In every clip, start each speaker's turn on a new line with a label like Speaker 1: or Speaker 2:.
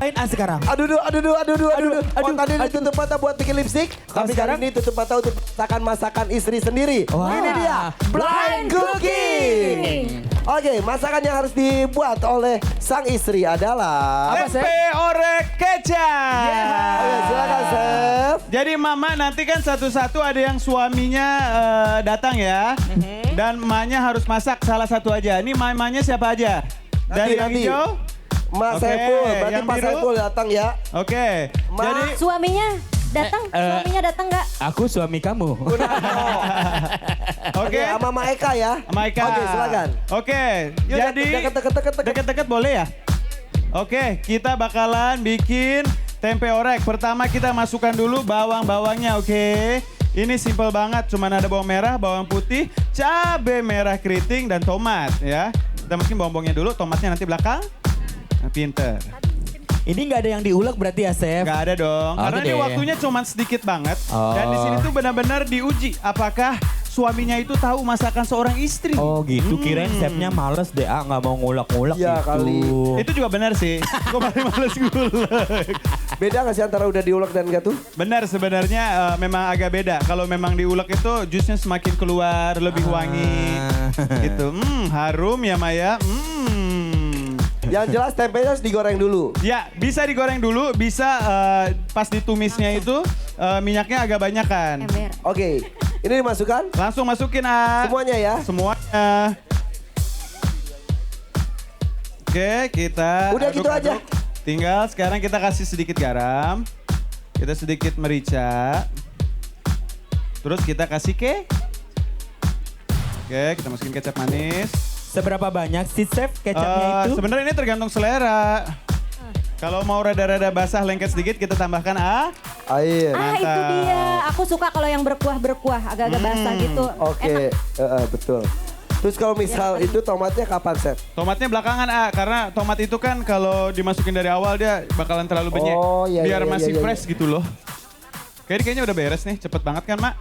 Speaker 1: Main sekarang.
Speaker 2: Aduh. Oh, tadi ditutup mata buat bikin lipstick. Tapi
Speaker 1: sekarang?
Speaker 2: kali ini tutup mata untuk masakan istri sendiri.
Speaker 1: Wah.
Speaker 2: Ini dia, blind cooking. Oke, masakan yang harus dibuat oleh sang istri adalah...
Speaker 3: Tempe orek kecap.
Speaker 2: Oke, silakan chef.
Speaker 3: Jadi mama nanti kan satu-satu ada yang suaminya datang ya. Dan emaknya harus masak salah satu aja. Ini mamanya siapa aja? Dari yang
Speaker 2: Nanti.
Speaker 3: hijau?
Speaker 2: Mak
Speaker 3: Oke,
Speaker 2: Saiful, berarti
Speaker 3: yang
Speaker 2: Pak
Speaker 3: biru?
Speaker 2: Saiful datang ya.
Speaker 3: Oke.
Speaker 2: Ma.
Speaker 3: Jadi
Speaker 4: Suaminya datang, suaminya datang nggak?
Speaker 1: Aku suami kamu.
Speaker 3: oke.
Speaker 2: Oke, sama Mak Eka ya.
Speaker 3: Sama Eka.
Speaker 2: Oke, silakan.
Speaker 3: Oke.
Speaker 2: Yuk,
Speaker 3: Jadi
Speaker 2: deket.
Speaker 3: deket-deket boleh ya? Oke, kita bakalan bikin tempe orek. Pertama kita masukkan dulu bawang-bawangnya, oke? Ini simple banget, cuman ada bawang merah, bawang putih, cabai merah keriting, dan tomat ya. Kita masukin bawang-bawangnya dulu, tomatnya nanti belakang. Nah, pinter.
Speaker 1: Ini nggak ada yang diulek berarti ya, Chef?
Speaker 3: Nggak ada dong, karena
Speaker 1: Oke
Speaker 3: ini
Speaker 1: deh.
Speaker 3: waktunya cuma sedikit banget.
Speaker 1: Oh.
Speaker 3: Dan di sini tuh benar-benar diuji apakah suaminya itu tahu masakan seorang istri.
Speaker 1: Oh gitu, kirain chefnya males deh, nggak mau ngulek-ngulek
Speaker 2: Ya,
Speaker 1: gitu.
Speaker 2: kali.
Speaker 3: Itu juga benar sih, gue paling males ngulek.
Speaker 2: Beda nggak sih antara udah diulek dan nggak tuh?
Speaker 3: Benar sebenarnya memang agak beda. Kalau memang diulek itu jusnya semakin keluar, lebih wangi. Gitu, harum ya Maya.
Speaker 2: Yang jelas tempenya harus digoreng dulu.
Speaker 3: Ya, bisa digoreng dulu, bisa pas ditumisnya itu minyaknya agak banyak kan.
Speaker 4: Ember.
Speaker 2: Oke, ini dimasukkan
Speaker 3: Langsung masukin
Speaker 2: semuanya ya.
Speaker 3: semuanya. Oke, kita
Speaker 2: Udah gitu aja.
Speaker 3: Tinggal sekarang kita kasih sedikit garam. Kita sedikit merica. Terus kita kasih Oke, kita masukin kecap manis.
Speaker 1: Seberapa banyak sih, Chef, kecapnya itu?
Speaker 3: Sebenarnya ini tergantung selera. Kalau mau rada-rada basah lengket sedikit kita tambahkan
Speaker 2: Air.
Speaker 4: Ah itu dia, aku suka kalau yang berkuah-berkuah, agak-agak basah gitu.
Speaker 2: Oke,
Speaker 4: Enak.
Speaker 2: betul. Terus kalau misal itu tomatnya kapan, Chef?
Speaker 3: Tomatnya belakangan karena tomat itu kan kalau dimasukin dari awal dia bakalan terlalu banyak.
Speaker 2: Oh, iya,
Speaker 3: Biar
Speaker 2: iya,
Speaker 3: masih
Speaker 2: iya, iya.
Speaker 3: fresh gitu loh. Kayaknya udah beres nih, cepet banget kan Mak?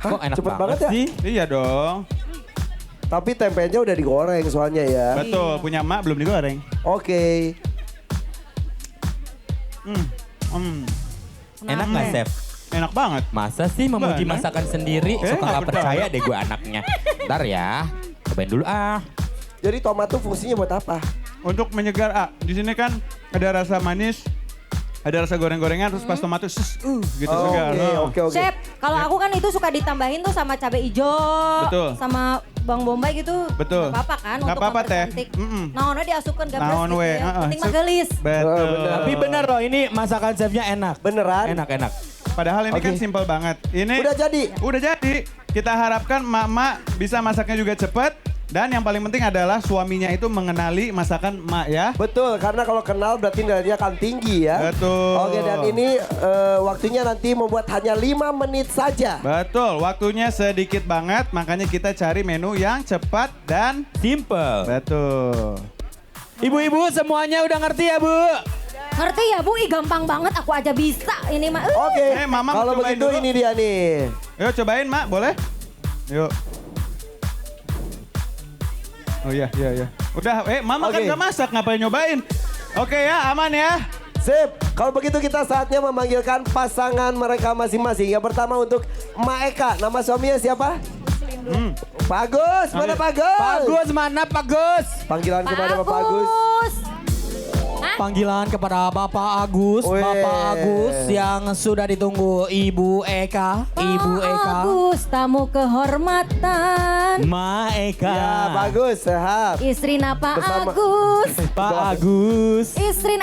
Speaker 2: Hah,
Speaker 1: Kok enak
Speaker 2: cepet
Speaker 1: banget
Speaker 2: banget ya?
Speaker 1: sih?
Speaker 3: Iya dong.
Speaker 2: Tapi tempenya udah digoreng soalnya ya.
Speaker 3: Betul, punya Mak belum digoreng.
Speaker 2: Oke.
Speaker 1: Enak nggak, Chef?
Speaker 3: Enak banget.
Speaker 1: Masa sih memuji
Speaker 3: Bener.
Speaker 1: masakan sendiri? Suka
Speaker 3: nggak
Speaker 1: nggak percaya deh gue anaknya. Ntar ya, cobain dulu
Speaker 2: Jadi tomat tuh fungsinya buat apa?
Speaker 3: Untuk menyegar di sini kan ada rasa manis, ada rasa goreng-gorengan, terus pas tomat tuh gitu segar.
Speaker 2: Oke.
Speaker 4: Chef, kalau aku kan itu suka ditambahin tuh sama cabai hijau,
Speaker 3: Betul.
Speaker 4: sama bawang bombay gitu.
Speaker 3: Betul.
Speaker 4: Nggak apa-apa kan
Speaker 3: Nggak
Speaker 4: untuk
Speaker 3: apa-apa, Teh.
Speaker 4: mempercantik.
Speaker 3: Mm-mm.
Speaker 4: Naonnya diasupkan gabres
Speaker 3: Naon
Speaker 4: gitu
Speaker 3: we,
Speaker 4: ya. Penting mah
Speaker 3: Sep-
Speaker 4: gelis.
Speaker 3: Betul.
Speaker 2: bener.
Speaker 1: Tapi bener loh, ini masakan chefnya enak.
Speaker 2: Beneran?
Speaker 1: Enak.
Speaker 3: Padahal ini
Speaker 2: Oke.
Speaker 3: kan simple banget. Ini
Speaker 2: Udah jadi?
Speaker 3: Udah jadi. Kita harapkan mak-mak bisa masaknya juga cepat. Dan yang paling penting adalah suaminya itu mengenali masakan mak ya.
Speaker 2: Betul, karena kalau kenal berarti nilainya akan tinggi ya.
Speaker 3: Betul.
Speaker 2: Oke, dan ini waktunya nanti membuat hanya 5 menit saja.
Speaker 3: Betul, waktunya sedikit banget. Makanya kita cari menu yang cepat dan
Speaker 1: Simple.
Speaker 3: betul.
Speaker 1: Ibu-ibu semuanya udah ngerti ya, Bu?
Speaker 4: Ngerti ya Bu, ih gampang banget aku aja bisa ini mah.
Speaker 2: Oke,
Speaker 3: Mama
Speaker 2: kalau
Speaker 3: cobain
Speaker 2: begitu
Speaker 3: dulu.
Speaker 2: ini dia nih.
Speaker 3: Yuk cobain mak, boleh? Yuk. Oh iya. Udah, mama kan
Speaker 2: Oke.
Speaker 3: gak masak, ngapain nyobain? Oke ya, aman ya.
Speaker 2: Sip, kalau begitu kita saatnya memanggilkan pasangan mereka masing-masing. Yang pertama untuk Mak Eka, nama suaminya siapa? Pak Agus, mana Pak Agus?
Speaker 1: Pak Agus mana Pak Agus?
Speaker 2: Panggilan kepada Bapak Agus.
Speaker 1: Panggilan kepada Bapak Agus,
Speaker 2: Weh.
Speaker 1: Bapak Agus yang sudah ditunggu Ibu Eka, Ibu Eka,
Speaker 4: Agus, tamu kehormatan.
Speaker 1: Ma Eka,
Speaker 2: Ya, Pak Agus, sehat.
Speaker 4: Istri Pak
Speaker 2: Bersama-
Speaker 4: Agus.
Speaker 1: Pak Agus,
Speaker 4: Istri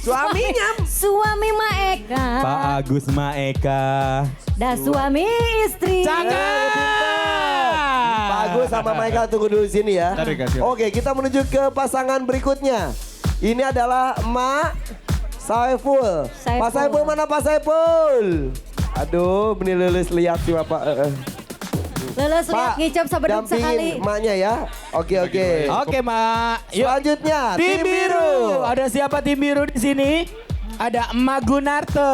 Speaker 2: Suaminya.
Speaker 4: Suami Ma Eka.
Speaker 1: Pak Agus, Ma Eka.
Speaker 4: Dan suami istri.
Speaker 2: Pak Agus sama Mak Eka tunggu dulu di sini ya.
Speaker 3: Ntar dikasih.
Speaker 2: Oke, kita menuju ke pasangan berikutnya. Ini adalah Mak Saiful.
Speaker 4: Saiful.
Speaker 2: Pak Saiful mana Pak Saiful? Aduh, benih lulus lihat sih Bapak.
Speaker 4: Leles lihat ngicap sabeduk sekali.
Speaker 2: dampingin emaknya ya. Oke.
Speaker 1: Oke, Ma. Yuk.
Speaker 2: Selanjutnya
Speaker 1: Tim biru. Ada siapa tim biru di sini? Ada Mak Gunarto.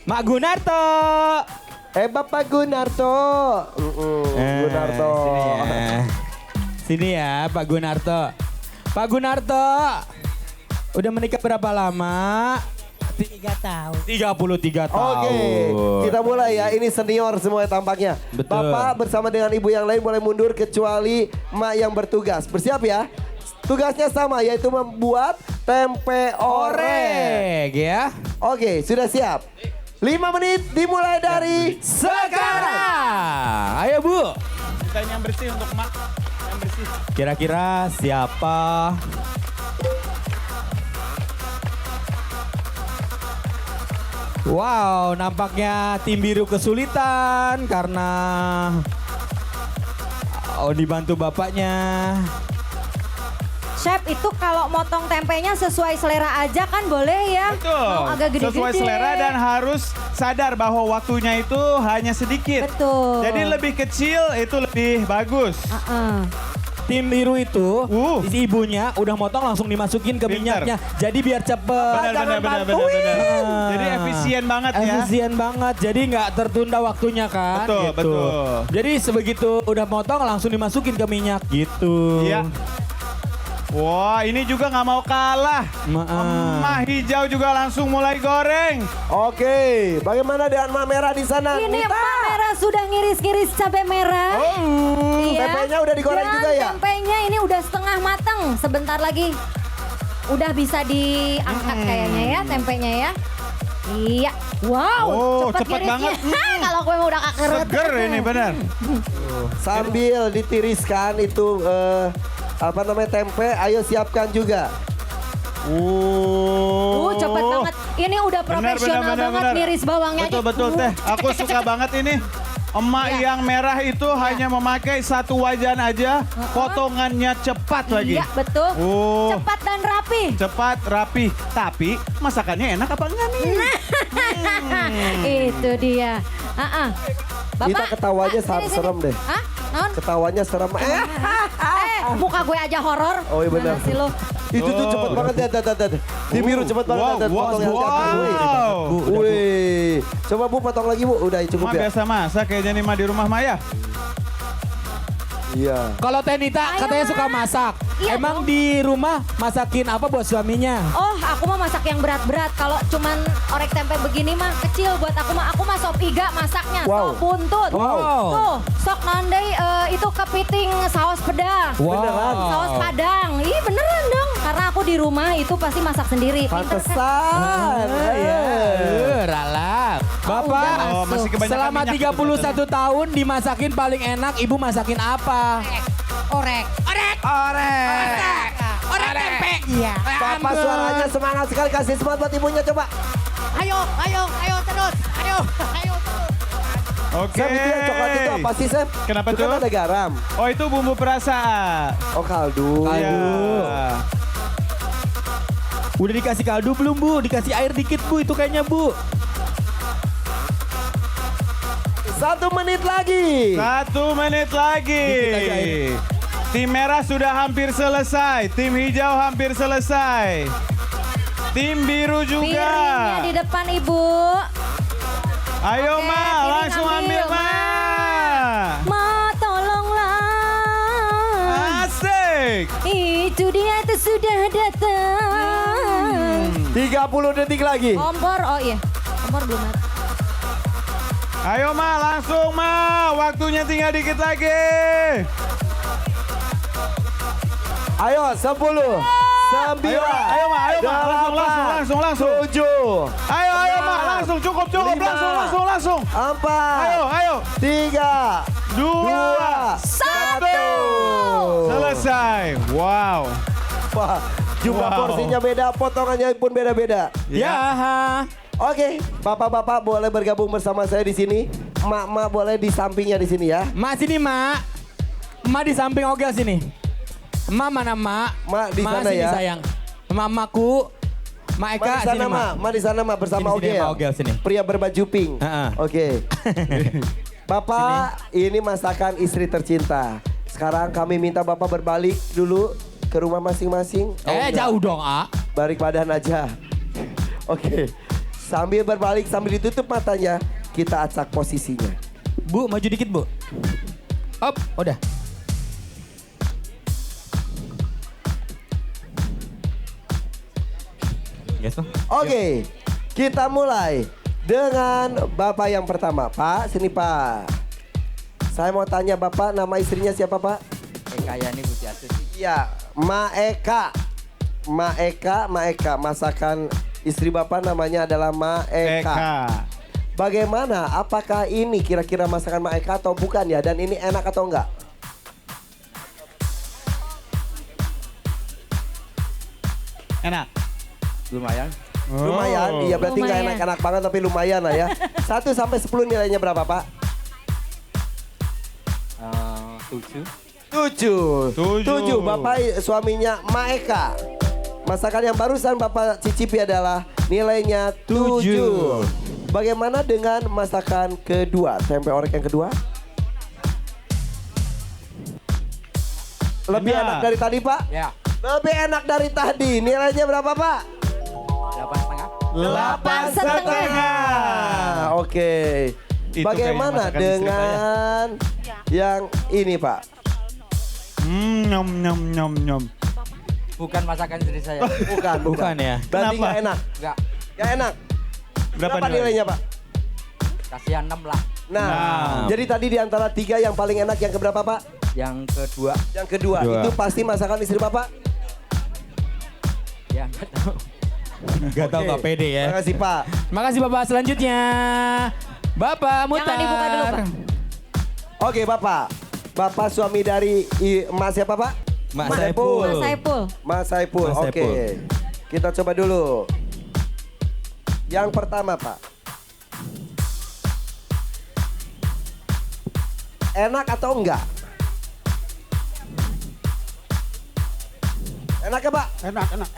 Speaker 1: Mak Gunarto.
Speaker 2: Bapak Gunarto. Gunarto.
Speaker 1: Sini ya, Pak Gunarto. Pak Gunarto. Udah menikah berapa lama?
Speaker 5: 3 tahun.
Speaker 1: 33 tahun.
Speaker 2: Oke, kita mulai ya. Ini senior semua tampaknya.
Speaker 1: Betul.
Speaker 2: Bapak bersama dengan ibu yang lain boleh mundur kecuali emak yang bertugas. Bersiap ya. Tugasnya sama yaitu membuat tempe orek.
Speaker 1: Orek ya.
Speaker 2: Oke, sudah siap. 5 menit dimulai dari
Speaker 1: Sekarang. Ayo Bu.
Speaker 3: Kita yang bersih untuk mak. Yang bersih.
Speaker 1: Kira-kira siapa? Wow, nampaknya tim biru kesulitan karena dibantu bapaknya.
Speaker 4: Chef itu kalau motong tempenya sesuai selera aja kan boleh ya.
Speaker 3: Betul.
Speaker 4: Mau agak gede-gede.
Speaker 3: Sesuai selera dan harus sadar bahwa waktunya itu hanya sedikit.
Speaker 4: Betul.
Speaker 3: Jadi lebih kecil itu lebih bagus.
Speaker 1: Tim biru itu,
Speaker 3: Uh.
Speaker 1: ibunya udah motong langsung dimasukin ke
Speaker 3: Pinter.
Speaker 1: minyaknya. Jadi biar cepet.
Speaker 3: Benar. Jadi efisien banget ya.
Speaker 1: Efisien banget, jadi nggak tertunda waktunya kan.
Speaker 3: Betul,
Speaker 1: gitu.
Speaker 3: betul.
Speaker 1: Jadi sebegitu udah motong langsung dimasukin ke minyak gitu.
Speaker 3: Iya. Wah, ini juga nggak mau kalah. Emak hijau juga langsung mulai goreng.
Speaker 2: Oke, bagaimana dengan emak merah di sana?
Speaker 4: Ini
Speaker 2: Nita?
Speaker 4: emak merah sudah ngiris-ngiris cabai merah.
Speaker 2: Tempenya udah digoreng
Speaker 4: Dan
Speaker 2: juga ya?
Speaker 4: tempenya ini udah setengah matang. Sebentar lagi udah bisa diangkat kayaknya ya tempenya ya. Iya. Wow,
Speaker 3: Oh,
Speaker 4: cepet
Speaker 3: cepet
Speaker 4: ngirisnya.
Speaker 3: banget.
Speaker 4: Kalau gue mau udah kakerut.
Speaker 3: Seger ini benar.
Speaker 2: Sambil ditiriskan itu tempe, ayo siapkan juga.
Speaker 4: Cepet banget. Ini udah profesional banget ngiris bawangnya aja.
Speaker 3: Betul teh. Aku suka banget ini. Emak yang merah itu hanya memakai satu wajan aja, potongannya cepat lagi.
Speaker 4: Iya, betul.
Speaker 3: Oh.
Speaker 4: Cepat dan rapi.
Speaker 3: Cepat, rapi. Tapi masakannya enak apa enggak nih?
Speaker 4: Itu dia.
Speaker 2: Kita ketawanya
Speaker 4: sini.
Speaker 2: serem deh.
Speaker 4: Hah? Non?
Speaker 2: Ketawanya serem.
Speaker 4: Muka gue aja horor.
Speaker 2: Oh iya benar.
Speaker 4: Mana sih lo?
Speaker 2: Itu tuh cepet banget ya, Di biru cepet banget potongnya. Wih. Coba Bu potong lagi Bu, udah cukup
Speaker 3: Emak
Speaker 2: ya.
Speaker 3: biasa masak kayaknya nih mah di rumah Maya.
Speaker 2: Iya.
Speaker 1: Kalau Teh Nita
Speaker 4: Ayo,
Speaker 1: katanya
Speaker 4: Ma.
Speaker 1: suka masak.
Speaker 4: Iya
Speaker 1: Emang
Speaker 4: dong.
Speaker 1: di rumah masakin apa buat suaminya?
Speaker 4: Oh, aku mah masak yang berat-berat. Kalau cuman orek tempe begini mah kecil buat aku mah. Aku mah sop iga masaknya,
Speaker 2: Wow.
Speaker 4: sop buntut.
Speaker 1: Wow.
Speaker 4: Tuh, sok nandai itu kepiting saus pedas.
Speaker 2: Beneran?
Speaker 4: Saus padang. Ih, beneran dong. Karena aku di rumah itu pasti masak sendiri. Pinter kan?
Speaker 2: Pantesan.
Speaker 1: Ralat. Bapak,
Speaker 4: udah
Speaker 3: Oh, masih kebanyakan
Speaker 1: selama
Speaker 3: minyak
Speaker 1: 31 tahun dimasakin paling enak, ibu masakin apa?
Speaker 5: Orek.
Speaker 1: Orek tempe.
Speaker 5: Iya.
Speaker 2: Bapak suaranya semangat sekali, kasih semangat buat ibunya coba.
Speaker 5: Ayo terus. Ayo terus.
Speaker 3: Oke.
Speaker 2: Chef itu yang coklat itu apa sih Chef?
Speaker 3: Kenapa
Speaker 2: Itu kan
Speaker 3: tuh?
Speaker 2: ada garam.
Speaker 3: Oh itu bumbu perasa.
Speaker 2: Oh kaldu.
Speaker 3: Iya.
Speaker 1: Udah dikasih kaldu belum Bu? Dikasih air dikit Bu, itu kayaknya Bu.
Speaker 2: 1 menit lagi.
Speaker 3: 1 menit lagi.
Speaker 1: Dikit aja air.
Speaker 3: Tim merah sudah hampir selesai. Tim hijau hampir selesai. Tim biru juga.
Speaker 4: Piringnya di depan Ibu.
Speaker 3: Ayo
Speaker 4: Oke,
Speaker 3: Ma,
Speaker 4: piring
Speaker 3: langsung ambil Ma.
Speaker 4: Ma, tolonglah.
Speaker 3: Asik.
Speaker 4: Itu dia itu sudah datang.
Speaker 2: 30 detik lagi.
Speaker 4: Kompor, oh iya. Kompor belum ada.
Speaker 3: Ayo Ma, langsung Ma. Waktunya tinggal dikit lagi.
Speaker 2: Ayo 10. 9.
Speaker 3: Ayo Ma, langsung.
Speaker 2: 7.
Speaker 3: Ayo Ma, langsung cukup,
Speaker 2: Lima.
Speaker 3: langsung.
Speaker 2: 4.
Speaker 3: Ayo.
Speaker 2: 3.
Speaker 3: 2,
Speaker 2: 1.
Speaker 3: selesai. Wow.
Speaker 2: Wah, jumlah
Speaker 3: Wow.
Speaker 2: porsinya beda, potongannya pun beda-beda.
Speaker 1: Ya.
Speaker 2: Oke, bapak-bapak boleh bergabung bersama saya di sini. Mak-mak boleh di sampingnya di sini ya.
Speaker 1: Mak sini Mak. Mak di samping Ogel sini. Mak mana Mak?
Speaker 2: Mak di sana
Speaker 1: sini,
Speaker 2: ya.
Speaker 1: sayang. Mak-makku. Mak Eka
Speaker 2: Mak di sana
Speaker 1: sini Mak.
Speaker 2: Mak di sana Mak bersama
Speaker 1: Sini, sini,
Speaker 2: Ogel.
Speaker 1: Mak Ogel, sini.
Speaker 2: Pria berbaju pink. Oke. Bapak, ini masakan istri tercinta. Sekarang kami minta Bapak berbalik dulu ke rumah masing-masing. Oh, enggak.
Speaker 1: Jauh dong A.
Speaker 2: Balik badan aja. Oke. Sambil berbalik, sambil ditutup matanya, kita acak posisinya.
Speaker 1: Bu, maju dikit Bu. Up, udah.
Speaker 2: Oke, kita mulai dengan Bapak yang pertama. Pak, sini Pak. Saya mau tanya Bapak, nama istrinya siapa Pak?
Speaker 5: Yani Budiatus.
Speaker 2: Iya, Maeka. Maeka. Masakan istri Bapak namanya adalah Maeka.
Speaker 3: Eka.
Speaker 2: Bagaimana? Apakah ini kira-kira masakan Maeka atau bukan ya? Dan ini enak atau enggak?
Speaker 3: Enak.
Speaker 5: Lumayan.
Speaker 2: Lumayan, iya berarti nggak
Speaker 4: Lumayan.
Speaker 2: enak-enak banget tapi lumayan lah ya. 1 sampai 10 nilainya berapa Pak?
Speaker 5: 7.
Speaker 2: 7.
Speaker 3: Tujuh.
Speaker 2: Bapak suaminya Maeka. Masakan yang barusan Bapak cicipi adalah nilainya 7. Bagaimana dengan masakan kedua? Tempe orek yang kedua? Lebih
Speaker 3: Enak.
Speaker 2: enak dari tadi Pak?
Speaker 5: Ya.
Speaker 2: Lebih enak dari tadi. Nilainya berapa Pak?
Speaker 5: 8,5.
Speaker 3: 8,5.
Speaker 2: Oke.
Speaker 3: Itu
Speaker 2: Bagaimana
Speaker 3: kayaknya masakan istri
Speaker 2: dengan yang ini Pak?
Speaker 3: Nyom nyom nyom nyom.
Speaker 5: Bukan masakan istri saya.
Speaker 2: Bukan
Speaker 1: ya.
Speaker 2: Berarti
Speaker 3: Kenapa?
Speaker 2: nggak enak.
Speaker 5: Enggak.
Speaker 2: Nggak enak.
Speaker 3: Berapa
Speaker 2: nilainya Pak?
Speaker 5: Kasihan 6 lah.
Speaker 2: Nah,
Speaker 3: Nah.
Speaker 2: jadi tadi di antara 3 yang paling enak yang keberapa Pak?
Speaker 5: Yang kedua.
Speaker 2: Yang kedua.
Speaker 1: Dua.
Speaker 2: Itu pasti masakan istri Bapak?
Speaker 5: Ya enggak tahu.
Speaker 1: Gak tau
Speaker 2: Oke.
Speaker 1: gak pede ya.
Speaker 2: Makasih Pak.
Speaker 1: Makasih Bapak. Selanjutnya Bapak Mutar.
Speaker 4: Jangan dibuka dulu, Pak.
Speaker 2: Oke Bapak. Bapak suami dari Mas siapa Pak?
Speaker 1: Mas
Speaker 4: Mas
Speaker 1: Saipul.
Speaker 4: Saipul.
Speaker 2: Mas Saipul.
Speaker 1: Mas
Speaker 2: Oke.
Speaker 1: Saipul.
Speaker 2: Kita coba dulu. Yang pertama Pak. Enak atau enggak? Enak ya Pak?
Speaker 5: Enak.
Speaker 2: Enak.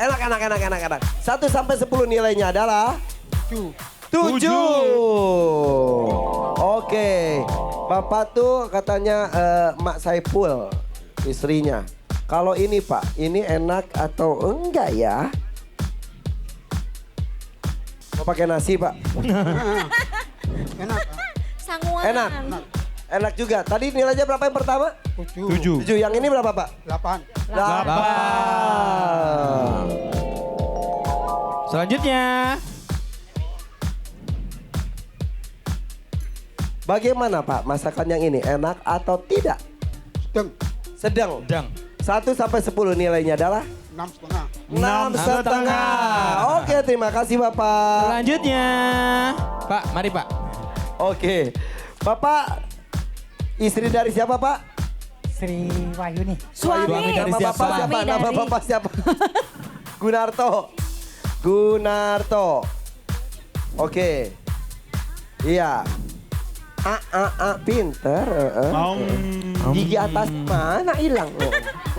Speaker 2: 1 sampai 10 nilainya adalah 7. Oke. Bapak tuh katanya Mak Saipul istrinya. Kalau ini Pak, ini enak atau enggak ya? Mau pakai nasi Pak?
Speaker 4: Sanguan.
Speaker 2: Enak. Enak juga. Tadi nilainya berapa yang pertama?
Speaker 3: 7.
Speaker 2: 7. Yang ini berapa Pak? 8.
Speaker 1: Selanjutnya
Speaker 2: Bagaimana Pak masakan yang ini? Enak atau tidak? Sedang.
Speaker 1: Dang.
Speaker 2: 1 sampai 10 nilainya adalah 6,5. Oke, terima kasih Bapak.
Speaker 1: Selanjutnya Pak, mari Pak.
Speaker 2: Oke. Bapak istri dari siapa Pak?
Speaker 5: Sri Wahyuni.
Speaker 4: Suami.
Speaker 1: dari
Speaker 2: Nama
Speaker 1: siapa?
Speaker 2: Bapak siapa?
Speaker 4: Suami
Speaker 2: Nama
Speaker 4: dari-
Speaker 2: Bapak siapa? Gunarto. Oke. Iya. Pinter. Gigi atas mana hilang?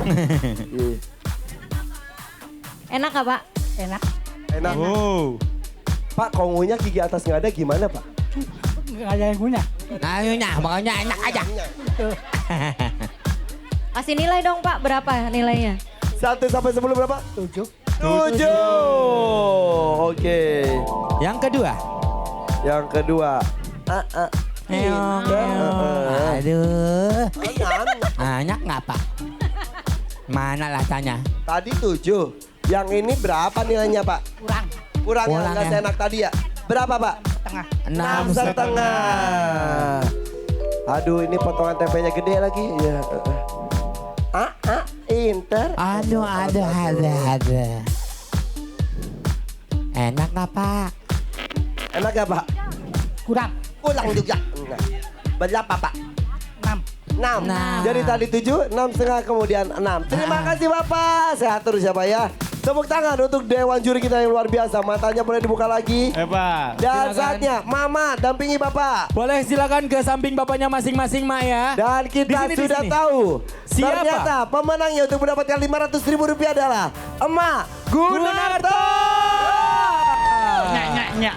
Speaker 2: Iya.
Speaker 4: Enak gak Pak?
Speaker 5: Enak.
Speaker 2: Enak.
Speaker 3: Oh.
Speaker 2: Pak, kongunya gigi atas nggak ada gimana Pak?
Speaker 5: Enggak ada yang punya.
Speaker 1: Nah, makanya enak aja.
Speaker 4: Kasih nilai dong Pak, berapa nilainya?
Speaker 2: 1 sampai 10 berapa?
Speaker 5: 7.
Speaker 2: 7. Oke.
Speaker 1: Yang kedua.
Speaker 2: Yang kedua.
Speaker 1: Aduh. Banyak nggak Pak? Mana rasanya?
Speaker 2: Tadi 7. Yang ini berapa nilainya Pak?
Speaker 5: Kurang.
Speaker 2: Kurang yang
Speaker 1: Kurang
Speaker 2: nggak
Speaker 1: ya.
Speaker 2: seenak tadi ya? Berapa Pak?
Speaker 5: Tengah.
Speaker 2: 6,5. Aduh, ini potongan tempenya gede lagi. Ya. Inter.
Speaker 1: Aduh, ada. Enak nggak Pak?
Speaker 2: Enak ya Pak?
Speaker 5: Kurang.
Speaker 2: Kurang juga. Enggak. Berapa Pak?
Speaker 5: 6.
Speaker 2: 6.
Speaker 1: Enam.
Speaker 2: Jadi tadi 7, 6,5 kemudian 6. Terima kasih Bapak. Sehat terus ya Pak ya. Tepuk tangan untuk Dewan Juri kita yang luar biasa. Matanya boleh dibuka lagi.
Speaker 3: Hebat.
Speaker 2: Dan
Speaker 1: Silakan.
Speaker 2: saatnya Mama dampingi Bapak.
Speaker 1: Boleh silakan ke samping bapaknya masing-masing Mak ya.
Speaker 2: Dan kita
Speaker 1: Di sini, di
Speaker 2: sudah
Speaker 1: sini.
Speaker 2: tahu.
Speaker 1: Siapa?
Speaker 2: Ternyata pemenangnya untuk mendapatkan Rp500.000 adalah Emak Gunarto.
Speaker 3: Nyak.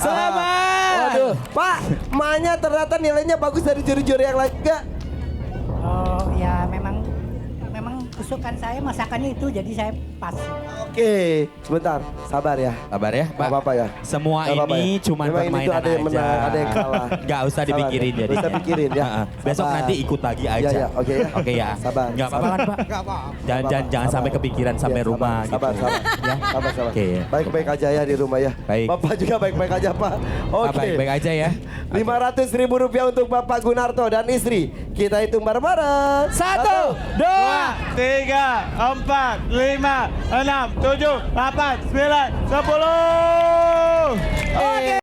Speaker 1: Selamat.
Speaker 2: Waduh, Pak, emaknya ternyata nilainya bagus dari juri-juri yang lain juga.
Speaker 5: Oh ya memang kesukaan saya masakannya itu, jadi saya pas.
Speaker 2: Oke, sebentar, sabar ya.
Speaker 1: Sabar ya,
Speaker 2: Gak
Speaker 1: Pak.
Speaker 2: apa-apa ya.
Speaker 1: Semua
Speaker 2: Gak apa-apa
Speaker 1: ini
Speaker 2: ya.
Speaker 1: cuma
Speaker 2: Memang ini
Speaker 1: permainan
Speaker 2: tuh ada yang
Speaker 1: aja.
Speaker 2: menang, ada yang kalah.
Speaker 1: Gak usah
Speaker 2: Sabar,
Speaker 1: dipikirin jadi.
Speaker 2: Gak usah pikirin ya.
Speaker 1: Besok
Speaker 2: Sabar.
Speaker 1: nanti ikut lagi aja.
Speaker 2: Iya, iya, oke ya.
Speaker 1: Oke ya.
Speaker 2: Sabar.
Speaker 1: Gak apa-apa kan, Pak?
Speaker 5: Gak apa.
Speaker 1: Jangan
Speaker 2: Sabar.
Speaker 1: sampai kepikiran sampai
Speaker 2: Iya,
Speaker 1: rumah
Speaker 2: sabar,
Speaker 1: gitu.
Speaker 2: Sabar,
Speaker 1: Ya.
Speaker 2: Sabar, sabar.
Speaker 1: Oke.
Speaker 2: Baik-baik aja ya di rumah ya.
Speaker 1: Baik.
Speaker 2: Bapak juga baik-baik aja Pak.
Speaker 1: Ah,
Speaker 2: Oke.
Speaker 1: Baik-baik aja ya.
Speaker 2: 500.000 rupiah untuk Bapak Gunarto dan istri. Kita hitung bareng-bareng.
Speaker 1: 1, 2,
Speaker 3: 3, 4, 5, 6, 7, 8, 9, 10.
Speaker 1: Oke.